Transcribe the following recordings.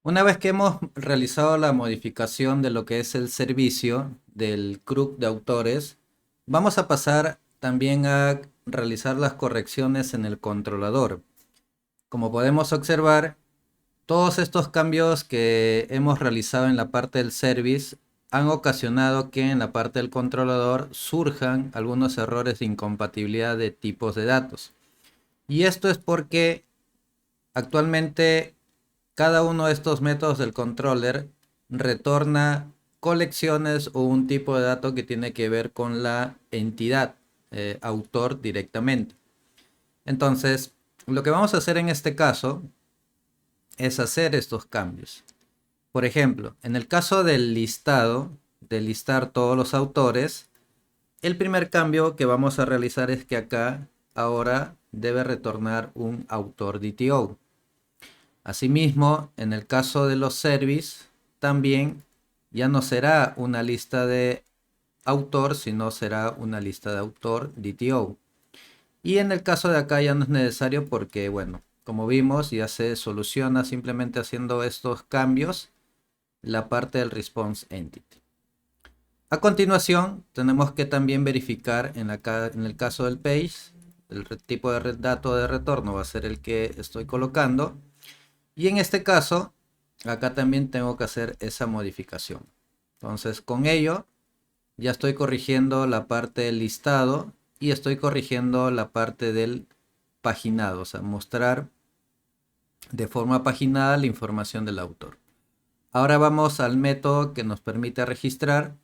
Una vez que hemos realizado la modificación de lo que es el servicio del CRUD de autores, vamos a pasar también a realizar las correcciones en el controlador. Como podemos observar, todos estos cambios que hemos realizado en la parte del service han ocasionado que en la parte del controlador surjan algunos errores de incompatibilidad de tipos de datos. Y esto es porque actualmente cada uno de estos métodos del controller retorna colecciones o un tipo de dato que tiene que ver con la entidad autor directamente. Entonces, lo que vamos a hacer en este caso es hacer estos cambios. Por ejemplo, en el caso del listado, de listar todos los autores, el primer cambio que vamos a realizar es que acá ahora debe retornar un autor DTO. Asimismo, en el caso de los service, también ya no será una lista de autor, sino será una lista de autor DTO. Y en el caso de acá ya no es necesario porque, bueno, como vimos, ya se soluciona simplemente haciendo estos cambios la parte del response entity. A continuación, tenemos que también verificar en el caso del page, el tipo de dato de retorno va a ser el que estoy colocando. Y en este caso, acá también tengo que hacer esa modificación. Entonces, con ello, ya estoy corrigiendo la parte del listado y estoy corrigiendo la parte del paginado, o sea, mostrar de forma paginada la información del autor. Ahora vamos al método que nos permite registrar.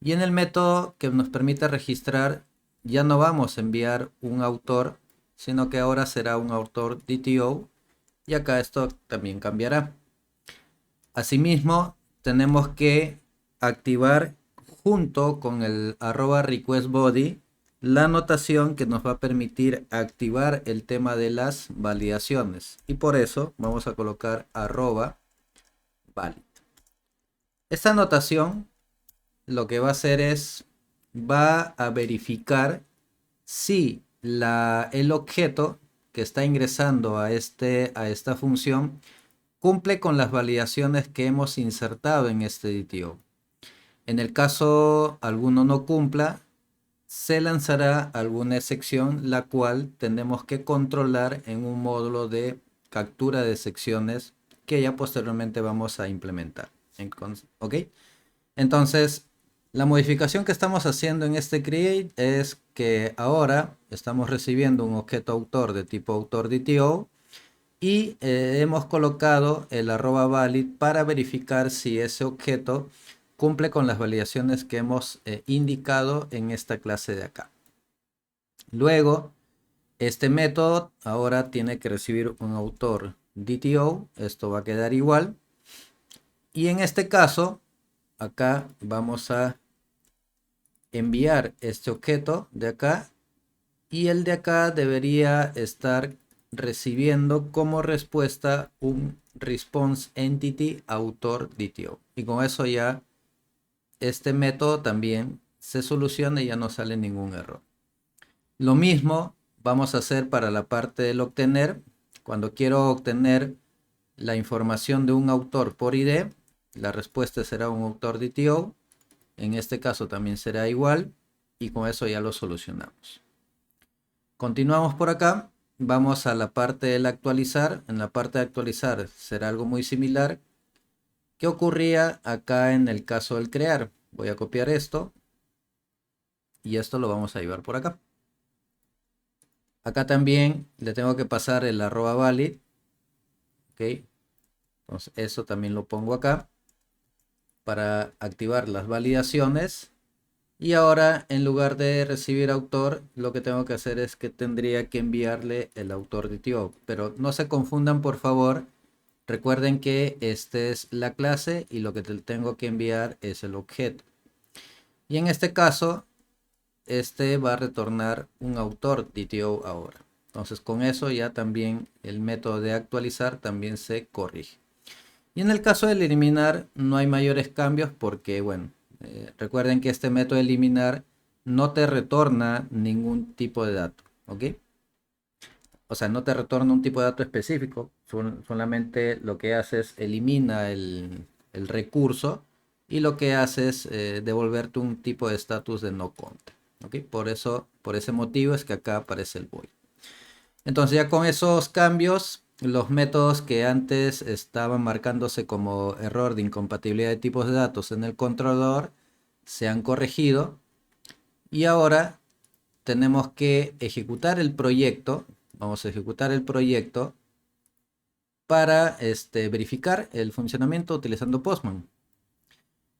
Y en el método que nos permite registrar, ya no vamos a enviar un autor, sino que ahora será un autor DTO. Y acá esto también cambiará. Asimismo, tenemos que activar junto con el @requestBody la anotación que nos va a permitir activar el tema de las validaciones. Y por eso vamos a colocar @valid. Esta anotación lo que va a hacer es, va a verificar si el objeto que está ingresando a esta función cumple con las validaciones que hemos insertado en este DTO. En el caso alguno no cumpla, se lanzará alguna excepción, la cual tenemos que controlar en un módulo de captura de excepciones que ya posteriormente vamos a implementar. ¿Ok? Entonces, la modificación que estamos haciendo en este create es que ahora estamos recibiendo un objeto autor de tipo autor DTO y hemos colocado el @valid para verificar si ese objeto cumple con las validaciones que hemos indicado en esta clase de acá. Luego, este método ahora tiene que recibir un autor DTO, esto va a quedar igual. Y en este caso, acá vamos a enviar este objeto de acá y el de acá debería estar recibiendo como respuesta un response entity autor DTO. Y con eso ya este método también se soluciona y ya no sale ningún error. Lo mismo vamos a hacer para la parte del obtener. Cuando quiero obtener la información de un autor por ID, la respuesta será un autor DTO. En este caso también será igual y con eso ya lo solucionamos. Continuamos por acá. Vamos a la parte del actualizar. En la parte de actualizar será algo muy similar. ¿Qué ocurría acá en el caso del crear? Voy a copiar esto y esto lo vamos a llevar por acá. Acá también le tengo que pasar el @valid. Ok. Entonces eso también lo pongo acá para activar las validaciones. Y ahora en lugar de recibir autor, lo que tengo que hacer es que tendría que enviarle el autor DTO. Pero no se confundan, por favor. Recuerden que esta es la clase y lo que tengo que enviar es el objeto. Y en este caso, este va a retornar un autor DTO ahora. Entonces con eso ya también el método de actualizar también se corrige. Y en el caso del eliminar no hay mayores cambios porque, bueno, recuerden que este método de eliminar no te retorna ningún tipo de dato, ¿ok? o sea, no te retorna un tipo de dato específico, solamente lo que hace es elimina el recurso y lo que hace es devolverte un tipo de estatus de no counter. ¿Ok? Por eso, por ese motivo es que acá aparece el void. Entonces ya con esos cambios, los métodos que antes estaban marcándose como error de incompatibilidad de tipos de datos en el controlador se han corregido y ahora tenemos que ejecutar el proyecto. Vamos a ejecutar el proyecto para verificar el funcionamiento utilizando Postman.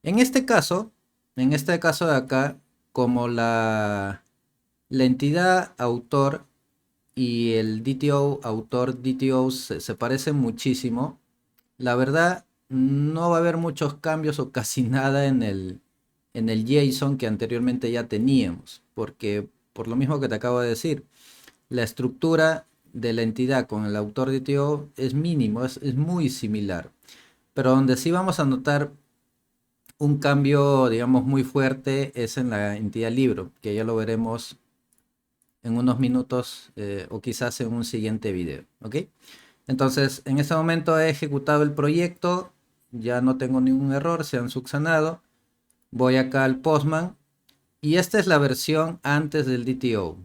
En este caso de acá, como la entidad autor y el DTO, autor DTO se parecen muchísimo, la verdad no va a haber muchos cambios o casi nada en el JSON que anteriormente ya teníamos, porque por lo mismo que te acabo de decir, la estructura de la entidad con el autor DTO es mínimo, es muy similar, pero donde sí vamos a notar un cambio, digamos, muy fuerte es en la entidad libro, que ya lo veremos en unos minutos o quizás en un siguiente video, ¿ok? Entonces, en este momento he ejecutado el proyecto, ya no tengo ningún error, se han subsanado. Voy acá al Postman y esta es la versión antes del DTO.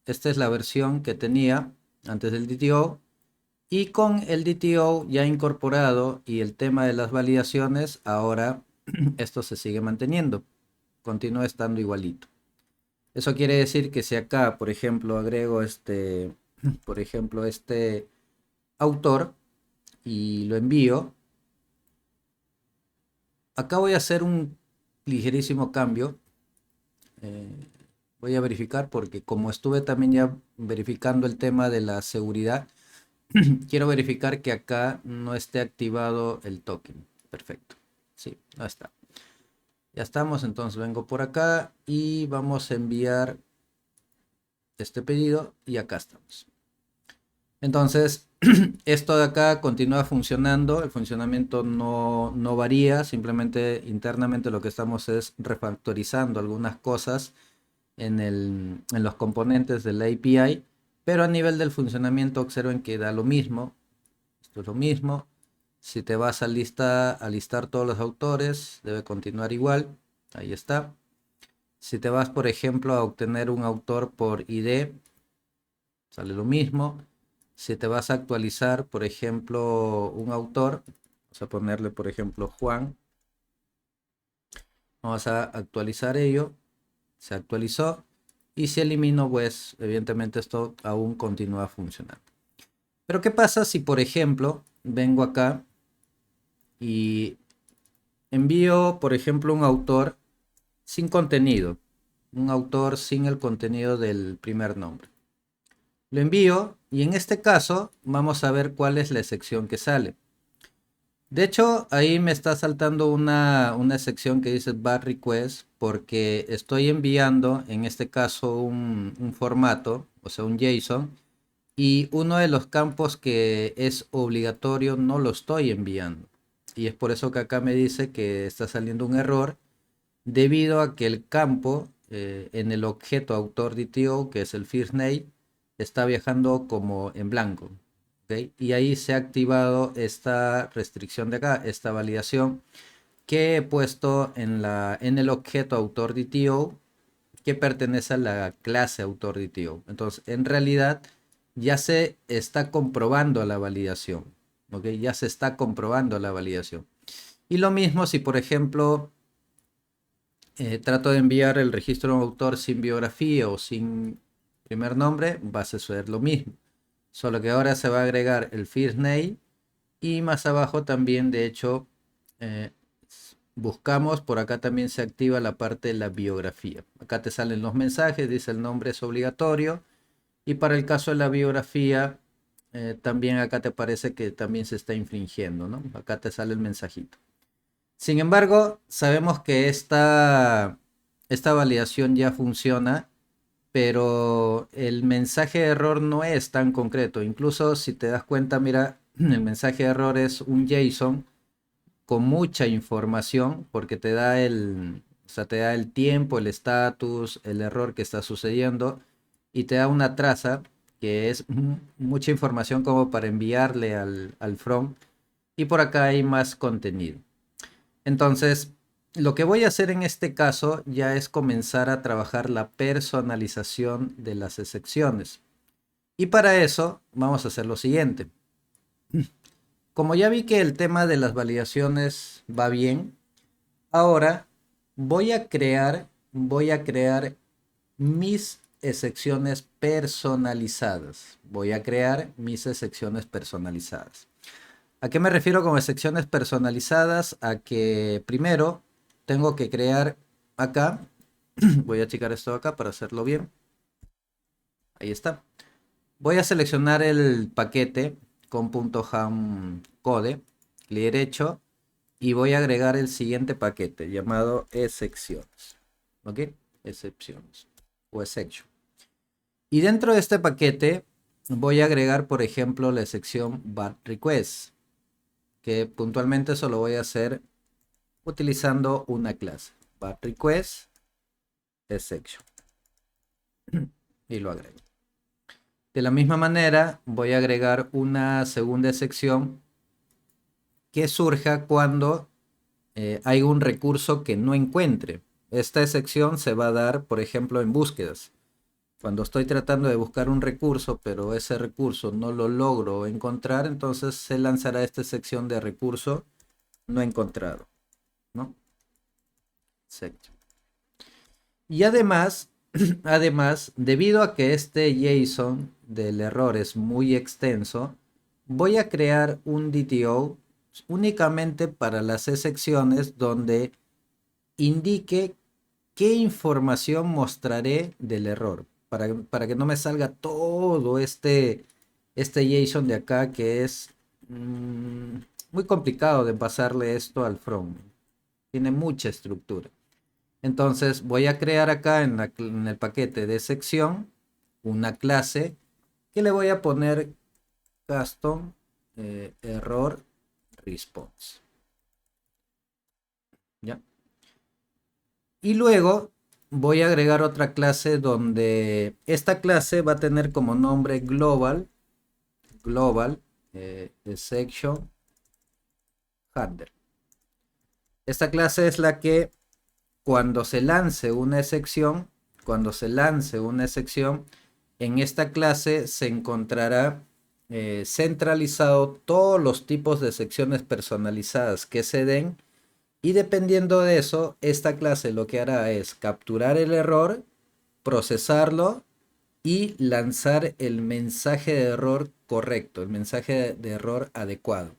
Esta es la versión que tenía antes del DTO y con el DTO ya incorporado y el tema de las validaciones, ahora esto se sigue manteniendo, continúa estando igualito. Eso quiere decir que si acá, por ejemplo, agrego por ejemplo, este autor y lo envío, acá voy a hacer un ligerísimo cambio. Eh, Voy a verificar porque como estuve también ya verificando el tema de la seguridad, quiero verificar que acá no esté activado el token. Perfecto. Sí, no está. Ya estamos, entonces vengo por acá y vamos a enviar este pedido y acá estamos. Entonces, esto de acá continúa funcionando, el funcionamiento no varía, simplemente internamente lo que estamos es refactorizando algunas cosas en los componentes de la API, pero a nivel del funcionamiento observen que da lo mismo, esto es lo mismo. Si te vas a listar todos los autores, debe continuar igual, ahí está. Si te vas, por ejemplo, a obtener un autor por ID, sale lo mismo. Si te vas a actualizar, por ejemplo, un autor, vamos a ponerle, por ejemplo, Juan. Vamos a actualizar ello. Se actualizó. Y si elimino, pues evidentemente esto aún continúa funcionando. Pero ¿qué pasa si, por ejemplo, vengo acá y envío, por ejemplo, un autor sin contenido? Un autor sin el contenido del primer nombre. Lo envío y en este caso vamos a ver cuál es la excepción que sale. De hecho, ahí me está saltando una sección que dice bad request porque estoy enviando en este caso un formato, o sea, un JSON, y uno de los campos que es obligatorio no lo estoy enviando. Y es por eso que acá me dice que está saliendo un error debido a que el campo en el objeto autor DTO, que es el first name, está viajando como en blanco. ¿Okay? Y ahí se ha activado esta restricción de acá, esta validación que he puesto en el objeto autor DTO que pertenece a la clase autor DTO. Entonces, en realidad, ya se está comprobando la validación. ¿Okay? Ya se está comprobando la validación. Y lo mismo si, por ejemplo, trato de enviar el registro de autor sin biografía o sin primer nombre, va a suceder lo mismo. Solo que ahora se va a agregar el first name y más abajo también, de hecho, eh, buscamos, por acá también se activa la parte de la biografía. Acá te salen los mensajes, dice el nombre es obligatorio. Y para el caso de la biografía, también acá te parece que también se está infringiendo, ¿no? Acá te sale el mensajito. Sin embargo, sabemos que esta validación ya funciona, pero el mensaje de error no es tan concreto. Incluso si te das cuenta, mira, el mensaje de error es un JSON con mucha información porque te da o sea, te da el tiempo, el estatus, el error que está sucediendo y te da una traza que es mucha información como para enviarle al front. Y por acá hay más contenido. Entonces, lo que voy a hacer en este caso ya es comenzar a trabajar la personalización de las secciones. Y para eso vamos a hacer lo siguiente. Como ya vi que el tema de las validaciones va bien, ahora voy a crear mis secciones personalizadas. Voy a crear mis secciones personalizadas. ¿A qué me refiero con secciones personalizadas? A que primero tengo que crear acá. Voy a achicar esto acá para hacerlo bien. Ahí está. Voy a seleccionar el paquete con .ham code, clic derecho, y voy a agregar el siguiente paquete llamado excepciones. ¿Ok? Excepciones o exception. Y dentro de este paquete voy a agregar, por ejemplo, la sección bat request, que puntualmente eso lo voy a hacer utilizando una clase, bat request exception, y lo agrego. De la misma manera voy a agregar una segunda sección que surja cuando hay un recurso que no encuentre. Esta sección se va a dar, por ejemplo, en búsquedas. Cuando estoy tratando de buscar un recurso, pero ese recurso no lo logro encontrar, entonces se lanzará esta sección de recurso no encontrado, ¿no? Sección. Y además, debido a que este JSON del error es muy extenso, voy a crear un DTO únicamente para las secciones donde indique qué información mostraré del error. Para que no me salga todo este JSON de acá que es muy complicado de pasarle esto al front. Tiene mucha estructura. Entonces voy a crear acá en el paquete de sección una clase que le voy a poner custom error response. ¿Ya? Y luego voy a agregar otra clase donde esta clase va a tener como nombre global section handler. Esta clase es la que cuando se lance una sección, en esta clase se encontrará centralizado todos los tipos de secciones personalizadas que se den, y dependiendo de eso, esta clase lo que hará es capturar el error, procesarlo y lanzar el mensaje de error correcto, el mensaje de error adecuado.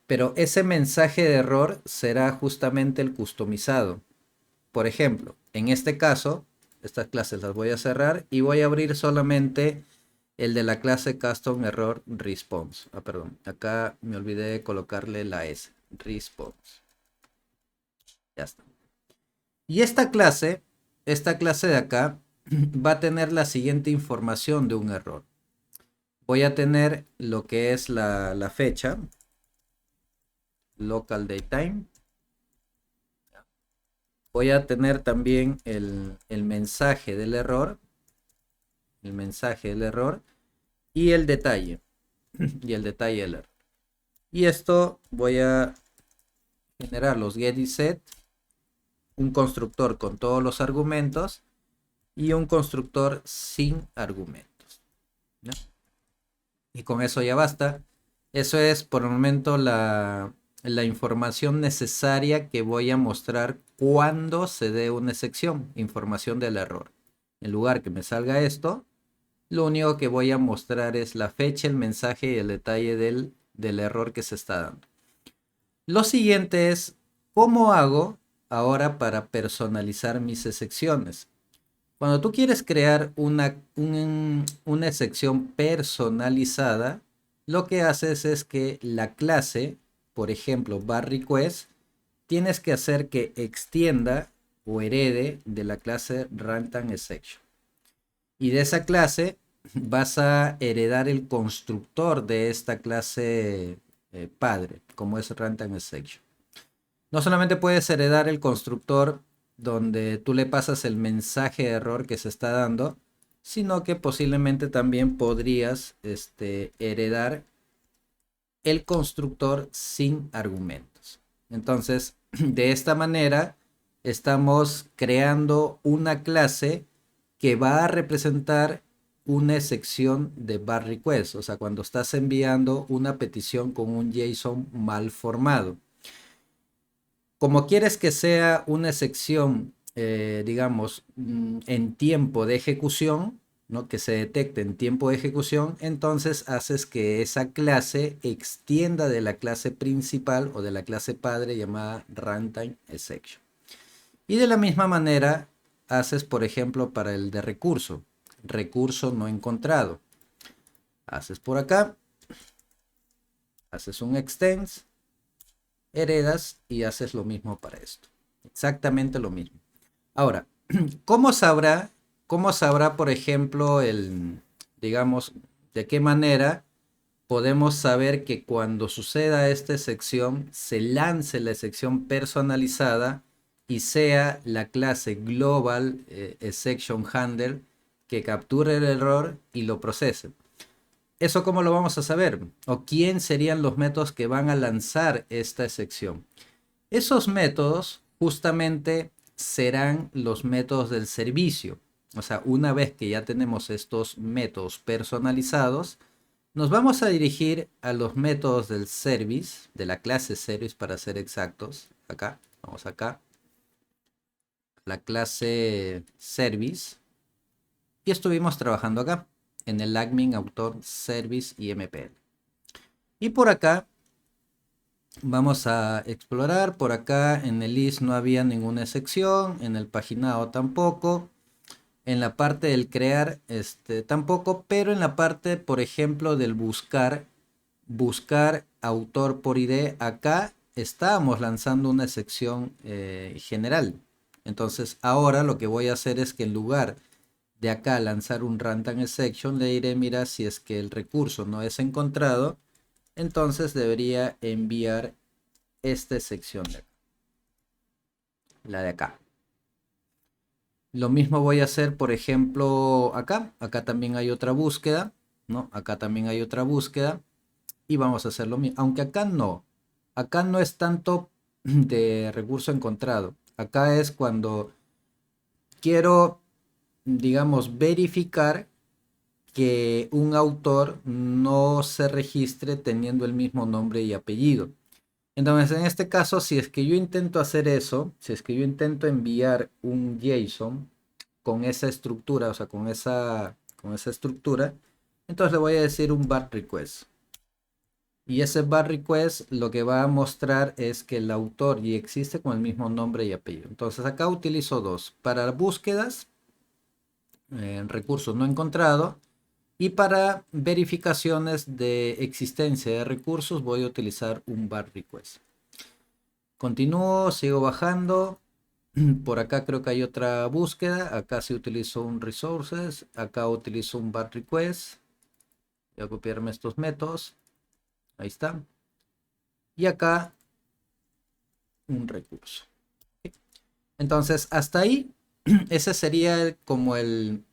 Pero ese mensaje de error será justamente el customizado. Por ejemplo, en este caso, estas clases las voy a cerrar y voy a abrir solamente el de la clase Custom Error Response. Perdón, acá me olvidé de colocarle la S, Response. Ya está. Y esta clase de acá, va a tener la siguiente información de un error. Voy a tener lo que es la fecha, local date time. Voy a tener también el mensaje del error, y el detalle, del error. Y esto voy a generar los get y set, un constructor con todos los argumentos y un constructor sin argumentos, ¿no? Y con eso ya basta. Eso es por el momento la información necesaria que voy a mostrar cuando se dé una excepción, información del error. En lugar que me salga esto, lo único que voy a mostrar es la fecha, el mensaje y el detalle del error que se está dando. Lo siguiente es, ¿cómo hago ahora para personalizar mis excepciones? Cuando tú quieres crear una excepción personalizada, lo que haces es que la clase, por ejemplo, varRequest, tienes que hacer que extienda o herede de la clase runtime_exception. Y de esa clase vas a heredar el constructor de esta clase padre, como es runtime_exception. No solamente puedes heredar el constructor donde tú le pasas el mensaje de error que se está dando, sino que posiblemente también podrías heredar el constructor sin argumentos. Entonces, de esta manera, estamos creando una clase que va a representar una excepción de bar request, o sea, cuando estás enviando una petición con un JSON mal formado. Como quieres que sea una excepción, digamos, en tiempo de ejecución, ¿no? Que se detecte en tiempo de ejecución, entonces haces que esa clase extienda de la clase principal o de la clase padre llamada runtime exception. Y de la misma manera haces, por ejemplo, para el de recurso, recurso no encontrado. Haces por acá, haces un extends, heredas y haces lo mismo para esto. Exactamente lo mismo. Ahora, ¿cómo sabrá, por ejemplo, digamos, de qué manera podemos saber que cuando suceda esta sección se lance la sección personalizada y sea la clase global exception handler que capture el error y lo procese? ¿Eso cómo lo vamos a saber? ¿O quién serían los métodos que van a lanzar esta excepción? Esos métodos justamente serán los métodos del servicio. O sea, una vez que ya tenemos estos métodos personalizados, nos vamos a dirigir a los métodos del service, de la clase service para ser exactos. Acá, vamos acá, la clase service. Y estuvimos trabajando acá, en el admin, autor, service y MPL. Y por acá vamos a explorar. Por acá en el list no había ninguna sección, en el paginado tampoco, en la parte del crear tampoco, pero en la parte, por ejemplo, del buscar autor por ID, acá estábamos lanzando una sección general. Entonces ahora lo que voy a hacer es que en lugar de acá lanzar un runtime exception, le diré, mira, si es que el recurso no es encontrado, entonces debería enviar esta sección de acá, la de acá. Lo mismo voy a hacer, por ejemplo, acá. Acá también hay otra búsqueda, ¿no? Acá también hay otra búsqueda. Y vamos a hacer lo mismo. Aunque acá no. Acá no es tanto de recurso encontrado. Acá es cuando quiero, digamos, verificar que un autor no se registre teniendo el mismo nombre y apellido. Entonces, en este caso, si es que yo intento hacer eso, si es que yo intento enviar un JSON con esa estructura, o sea, con esa estructura, entonces le voy a decir un bar request. Y ese bar request lo que va a mostrar es que el autor ya existe con el mismo nombre y apellido. Entonces acá utilizo dos. Para búsquedas, recursos no encontrado. Y para verificaciones de existencia de recursos voy a utilizar un bar request. Continúo, sigo bajando. Por acá creo que hay otra búsqueda. Acá sí utilizo un resources. Acá utilizo un bar request. Voy a copiarme estos métodos. Ahí está. Y acá un recurso. Entonces, hasta ahí, ese sería como el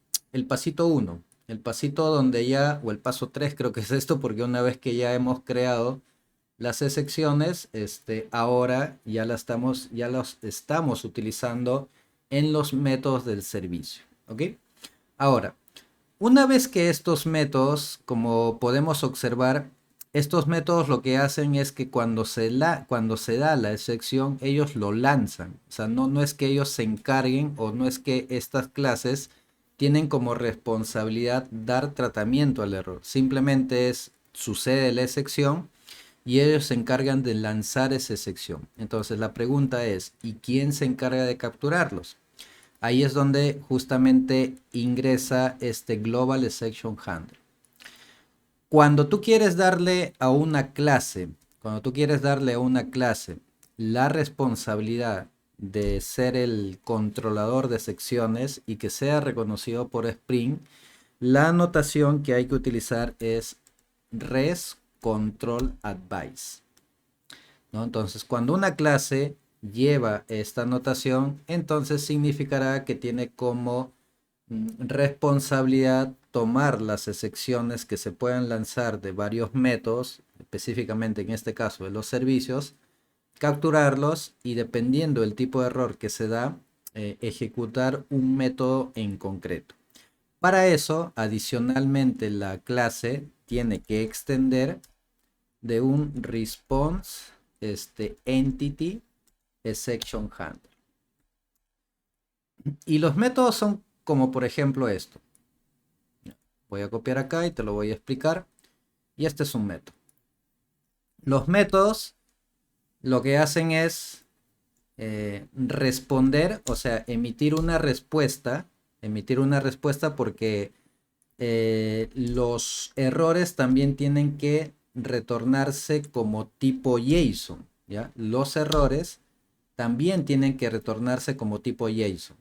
pasito 1. El pasito donde ya, o el paso 3 creo que es esto, porque una vez que ya hemos creado las excepciones, ahora ya los estamos utilizando en los métodos del servicio. ¿Ok? Ahora, una vez que estos métodos, como podemos observar, estos métodos lo que hacen es que cuando se da la excepción, ellos lo lanzan. O sea, no es que ellos se encarguen o no es que estas clases tienen como responsabilidad dar tratamiento al error. Simplemente sucede la excepción y ellos se encargan de lanzar esa excepción. Entonces la pregunta es, ¿y quién se encarga de capturarlos? Ahí es donde justamente ingresa este Global Exception Handler. Cuando tú quieres darle a una clase, la responsabilidad de ser el controlador de secciones y que sea reconocido por Spring, la notación que hay que utilizar es res control advice, ¿no? Entonces, cuando una clase lleva esta notación, entonces significará que tiene como responsabilidad tomar las excepciones que se puedan lanzar de varios métodos, específicamente en este caso de los servicios, capturarlos y dependiendo del tipo de error que se da, ejecutar un método en concreto. Para eso, adicionalmente, la clase tiene que extender de un response entity exception handler. Y los métodos son como por ejemplo esto. Voy a copiar acá y te lo voy a explicar. Y este es un método. Los métodos lo que hacen es responder, o sea, emitir una respuesta porque los errores también tienen que retornarse como tipo JSON, ¿ya? Los errores también tienen que retornarse como tipo JSON.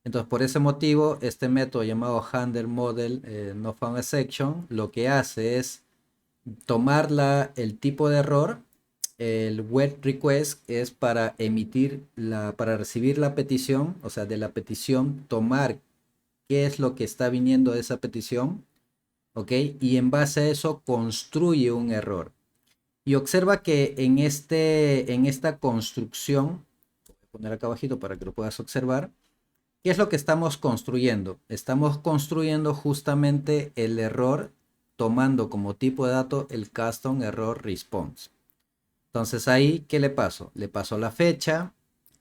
Entonces, por ese motivo, este método llamado handler model no found exception lo que hace es tomar el tipo de error. El web request es para para recibir la petición, o sea, de la petición, tomar qué es lo que está viniendo de esa petición, ¿ok? Y en base a eso construye un error. Y observa que en esta construcción, voy a poner acá abajito para que lo puedas observar, ¿qué es lo que estamos construyendo? Estamos construyendo justamente el error tomando como tipo de dato el custom error response. Entonces ahí, ¿qué le paso? Le paso la fecha,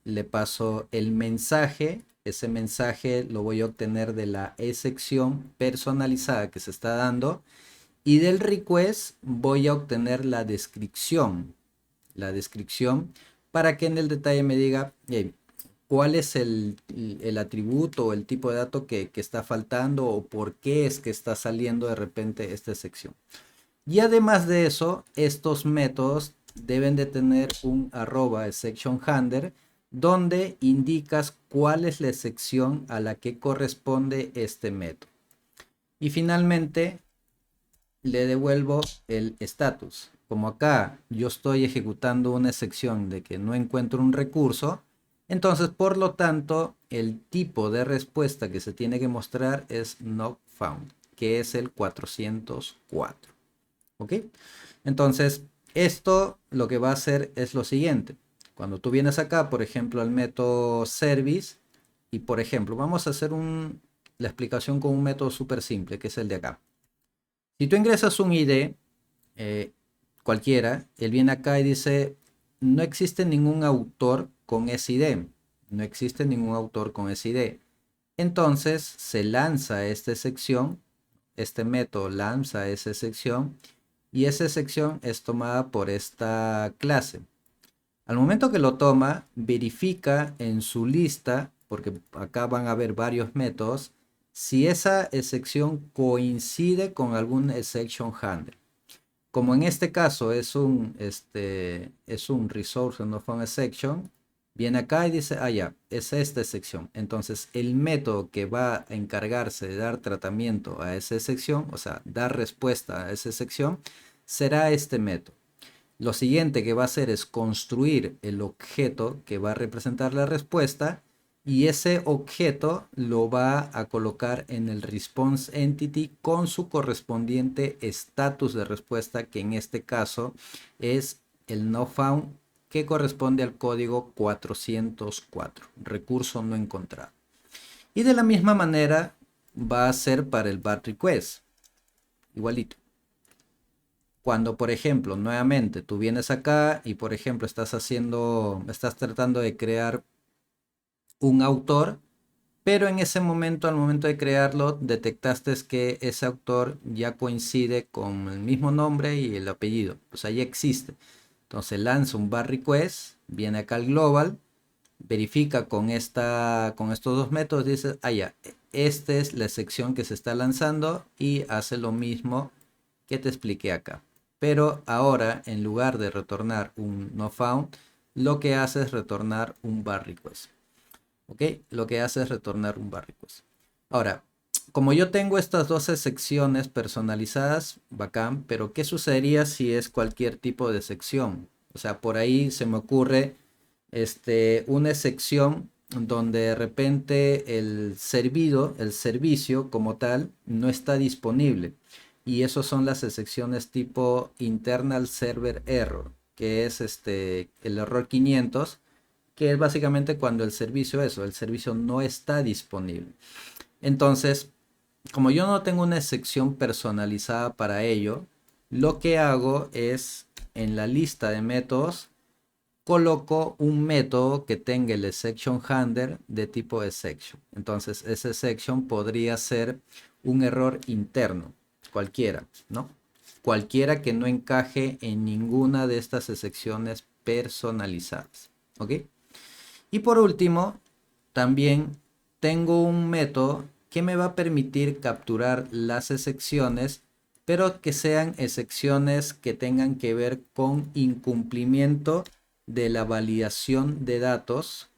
le paso el mensaje. Ese mensaje lo voy a obtener de la excepción personalizada que se está dando. Y del request voy a obtener la descripción. La descripción para que en el detalle me diga cuál es el atributo o el tipo de dato que está faltando o por qué es que está saliendo de repente esta sección. Y además de eso, estos métodos deben de tener un arroba exception handler donde indicas cuál es la sección a la que corresponde este método. Y finalmente le devuelvo el status. Como acá yo estoy ejecutando una excepción de que no encuentro un recurso, entonces por lo tanto el tipo de respuesta que se tiene que mostrar es not found, que es el 404. ¿Ok? Entonces, esto lo que va a hacer es lo siguiente. Cuando tú vienes acá, por ejemplo, al método service, y por ejemplo, vamos a hacer la explicación con un método súper simple, que es el de acá. Si tú ingresas un ID, cualquiera, él viene acá y dice, no existe ningún autor con ese ID. No existe ningún autor con ese ID. Entonces, se lanza esta sección, este método lanza esa sección, y esa sección es tomada por esta clase. Al momento que lo toma, verifica en su lista, porque acá van a haber varios métodos, si esa excepción coincide con algún exception handler. Como en este caso es un resource no found exception, viene acá y dice, ya, es esta excepción. Entonces el método que va a encargarse de dar tratamiento a esa excepción, o sea, dar respuesta a esa excepción, será este método. Lo siguiente que va a hacer es construir el objeto que va a representar la respuesta y ese objeto lo va a colocar en el response entity con su correspondiente estatus de respuesta, que en este caso es el no found, que corresponde al código 404, recurso no encontrado. Y de la misma manera va a ser para el BAT request, igualito. Cuando, por ejemplo, nuevamente tú vienes acá y, por ejemplo, estás tratando de crear un autor, pero en ese momento, al momento de crearlo, detectaste que ese autor ya coincide con el mismo nombre y el apellido, o sea, ya existe. Entonces lanza un bar request, viene acá al global, verifica con estos dos métodos, dice, ya, esta es la sección que se está lanzando y hace lo mismo que te expliqué acá. Pero ahora, en lugar de retornar un no found, lo que hace es retornar un bar request. ¿Ok? Lo que hace es retornar un bar request. Ahora, como yo tengo estas 12 secciones personalizadas, bacán, pero ¿qué sucedería si es cualquier tipo de sección? O sea, por ahí se me ocurre una sección donde de repente el servicio como tal, no está disponible. Y esos son las excepciones tipo internal server error, que es el error 500, que es básicamente cuando el servicio no está disponible. Entonces, como yo no tengo una sección personalizada para ello, lo que hago es en la lista de métodos coloco un método que tenga el exception handler de tipo exception. Entonces, ese exception podría ser un error interno, cualquiera, ¿no? Cualquiera que no encaje en ninguna de estas excepciones personalizadas, ¿ok? Y por último, también tengo un método que me va a permitir capturar las excepciones, pero que sean excepciones que tengan que ver con incumplimiento de la validación de datos,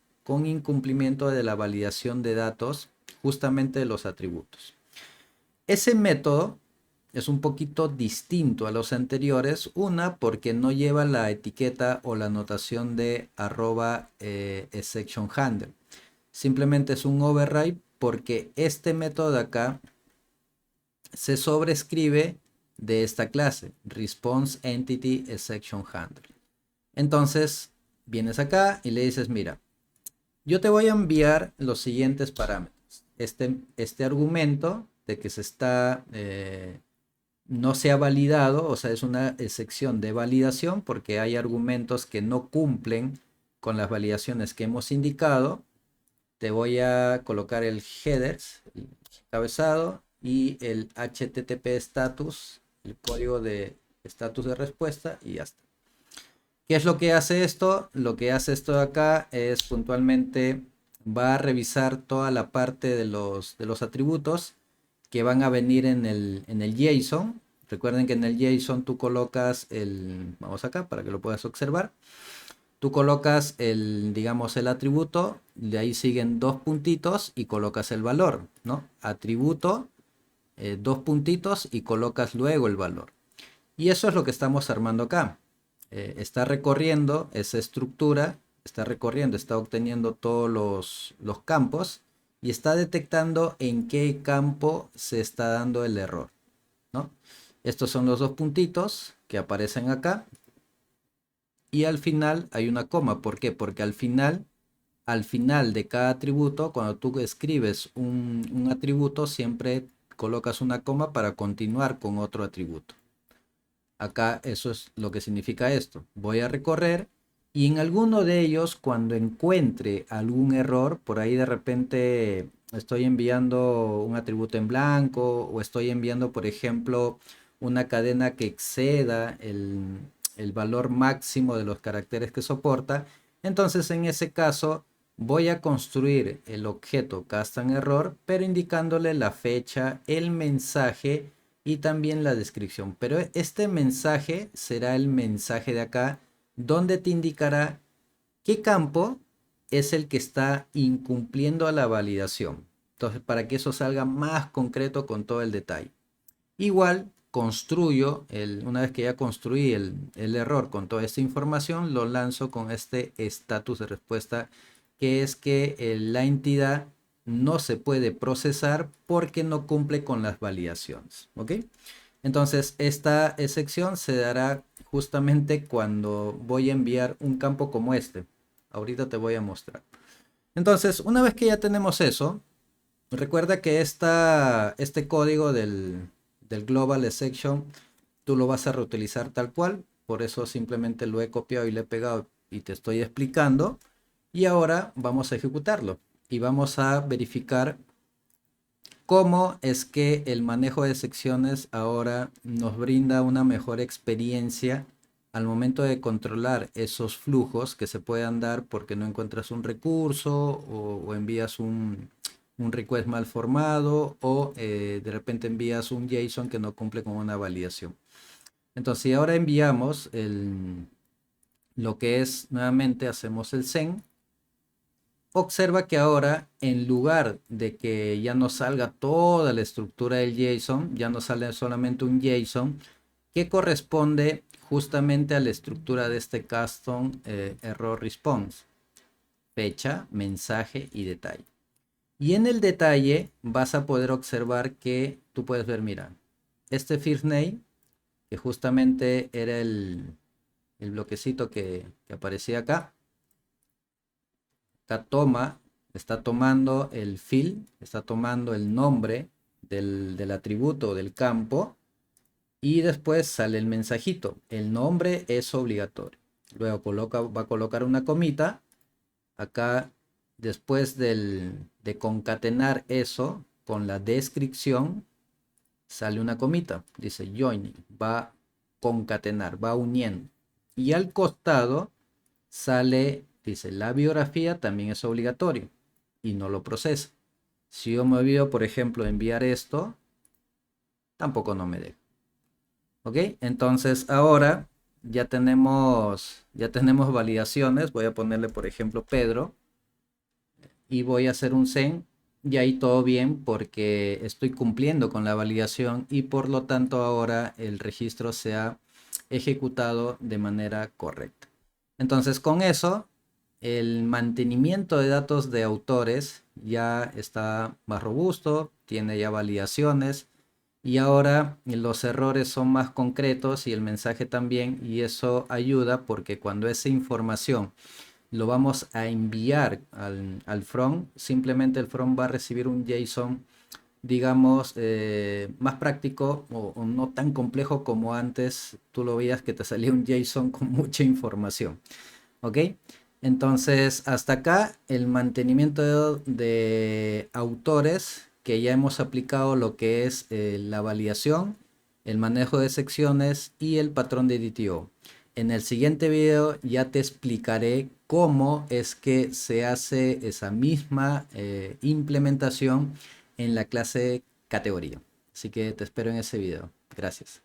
justamente de los atributos. Ese método es un poquito distinto a los anteriores, una porque no lleva la etiqueta o la notación de exception handler. Simplemente es un override porque este método de acá se sobrescribe de esta clase, response entity exception handler. Entonces, vienes acá y le dices, mira, yo te voy a enviar los siguientes parámetros. Este argumento de que no se ha validado, o sea, es una excepción de validación porque hay argumentos que no cumplen con las validaciones que hemos indicado. Te voy a colocar el headers, el encabezado y el HTTP status, el código de estatus de respuesta y ya está. ¿Qué es lo que hace esto? Lo que hace esto de acá es puntualmente va a revisar toda la parte de los atributos que van a venir en el JSON. Recuerden que en el JSON tú colocas vamos acá para que lo puedas observar. Tú colocas digamos, el atributo, de ahí siguen dos puntitos y colocas el valor, ¿no? Atributo, dos puntitos y colocas luego el valor. Y eso es lo que estamos armando acá. Está recorriendo esa estructura, está obteniendo todos los campos y está detectando en qué campo se está dando el error, ¿no? Estos son los dos puntitos que aparecen acá y al final hay una coma. ¿Por qué? Porque al final de cada atributo, cuando tú escribes un atributo, siempre colocas una coma para continuar con otro atributo. Acá eso es lo que significa esto. Voy a recorrer y en alguno de ellos, cuando encuentre algún error, por ahí de repente estoy enviando un atributo en blanco o estoy enviando, por ejemplo, una cadena que exceda el valor máximo de los caracteres que soporta. Entonces, en ese caso, voy a construir el objeto cast_error, pero indicándole la fecha, el mensaje y también la descripción. Pero este mensaje será el mensaje de acá, donde te indicará qué campo es el que está incumpliendo a la validación. Entonces, para que eso salga más concreto con todo el detalle. Igual construyo, una vez que ya construí el error con toda esta información, lo lanzo con este estatus de respuesta, que es que la entidad no se puede procesar porque no cumple con las validaciones. ¿Ok? Entonces, esta excepción se dará justamente cuando voy a enviar un campo como este. Ahorita te voy a mostrar. Entonces, una vez que ya tenemos eso, recuerda que este código del global exception tú lo vas a reutilizar tal cual. Por eso simplemente lo he copiado y le he pegado y te estoy explicando. Y ahora vamos a ejecutarlo y vamos a verificar cómo es que el manejo de secciones ahora nos brinda una mejor experiencia al momento de controlar esos flujos que se puedan dar porque no encuentras un recurso o envías un request mal formado o de repente envías un JSON que no cumple con una validación. Entonces, si ahora enviamos lo que es, nuevamente hacemos el send. Observa que ahora, en lugar de que ya no salga toda la estructura del JSON, ya no sale solamente un JSON que corresponde justamente a la estructura de este custom error response. fecha, mensaje y detalle. Y en el detalle vas a poder observar que tú puedes ver, mira, este first name, que justamente era el bloquecito que aparecía acá. Acá está tomando el field, está tomando el nombre del atributo del campo y después sale el mensajito. El nombre es obligatorio. Luego va a colocar una comita. Acá, después de concatenar eso con la descripción, sale una comita. Dice joining, va a concatenar, va uniendo. Y al costado sale, dice, la biografía también es obligatorio y no lo procesa. Si yo me olvido, por ejemplo, enviar esto, tampoco no me deja. ¿Ok? Entonces ahora ya tenemos validaciones. Voy a ponerle, por ejemplo, Pedro y voy a hacer un send y ahí todo bien porque estoy cumpliendo con la validación y por lo tanto ahora el registro se ha ejecutado de manera correcta. Entonces con eso el mantenimiento de datos de autores ya está más robusto, tiene ya validaciones y ahora los errores son más concretos y el mensaje también, y eso ayuda porque cuando esa información lo vamos a enviar al front, simplemente el front va a recibir un JSON, digamos, más práctico o no tan complejo como antes tú lo veías que te salía un JSON con mucha información. ¿Ok? Entonces, hasta acá el mantenimiento de autores, que ya hemos aplicado lo que es la validación, el manejo de secciones y el patrón de DTO. En el siguiente video ya te explicaré cómo es que se hace esa misma implementación en la clase categoría. Así que te espero en ese video. Gracias.